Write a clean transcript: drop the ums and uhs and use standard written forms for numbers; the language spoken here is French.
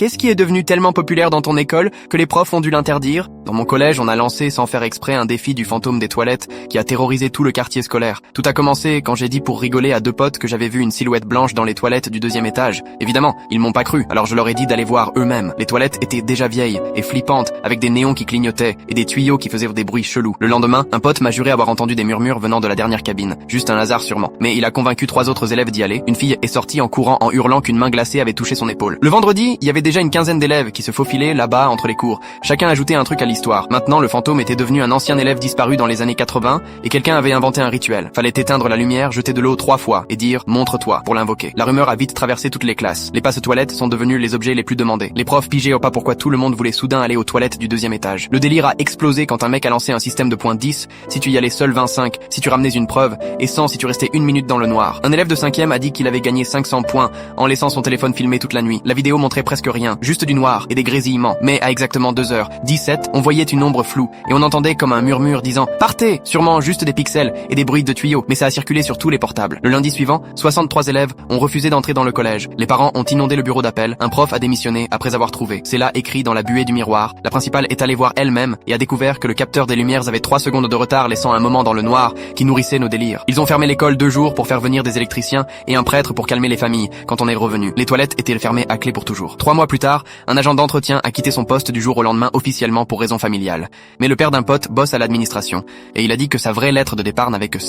Qu'est-ce qui est devenu tellement populaire dans ton école que les profs ont dû l'interdire? Dans mon collège, on a lancé sans faire exprès un défi du fantôme des toilettes qui a terrorisé tout le quartier scolaire. Tout a commencé quand j'ai dit pour rigoler à deux potes que j'avais vu une silhouette blanche dans les toilettes du 2e étage. Évidemment, ils m'ont pas cru, alors je leur ai dit d'aller voir eux-mêmes. Les toilettes étaient déjà vieilles et flippantes, avec des néons qui clignotaient et des tuyaux qui faisaient des bruits chelous. Le lendemain, un pote m'a juré avoir entendu des murmures venant de la dernière cabine. Juste un hasard sûrement. Mais il a convaincu 3 autres élèves d'y aller. Une fille est sortie en courant en hurlant qu'une main glacée avait touché son épaule. Le vendredi, il y avait déjà une quinzaine d'élèves qui se faufilaient là-bas entre les cours. Chacun ajoutait un truc à l'histoire. Maintenant, le fantôme était devenu un ancien élève disparu dans les années 80 et quelqu'un avait inventé un rituel. Fallait éteindre la lumière, jeter de l'eau 3 fois et dire « montre-toi » pour l'invoquer. La rumeur a vite traversé toutes les classes. Les passe-toilettes sont devenus les objets les plus demandés. Les profs pigeaient pas pourquoi tout le monde voulait soudain aller aux toilettes du 2e étage. Le délire a explosé quand un mec a lancé un système de points 10, si tu y allais seul 25, si tu ramenais une preuve, et 100 si tu restais 1 minute dans le noir. Un élève de 5e a dit qu'il avait gagné 500 points en laissant son téléphone filmer toute la nuit. La vidéo montrait presque rien, juste du noir et des grésillements. Mais à exactement 2h17, on voyait une ombre floue et on entendait comme un murmure disant « Partez !» Sûrement juste des pixels et des bruits de tuyaux, mais ça a circulé sur tous les portables. Le lundi suivant, 63 élèves ont refusé d'entrer dans le collège. Les parents ont inondé le bureau d'appel. Un prof a démissionné après avoir trouvé. C'est là écrit dans la buée du miroir. La principale est allée voir elle-même et a découvert que le capteur des lumières avait 3 secondes de retard, laissant un moment dans le noir qui nourrissait nos délires. Ils ont fermé l'école 2 jours pour faire venir des électriciens et un prêtre pour calmer les familles quand on est revenu. Les toilettes étaient fermées à clé pour toujours. 3 mois plus tard, un agent d'entretien a quitté son poste du jour au lendemain officiellement pour raison familiale. Mais le père d'un pote bosse à l'administration et il a dit que sa vraie lettre de départ n'avait que 5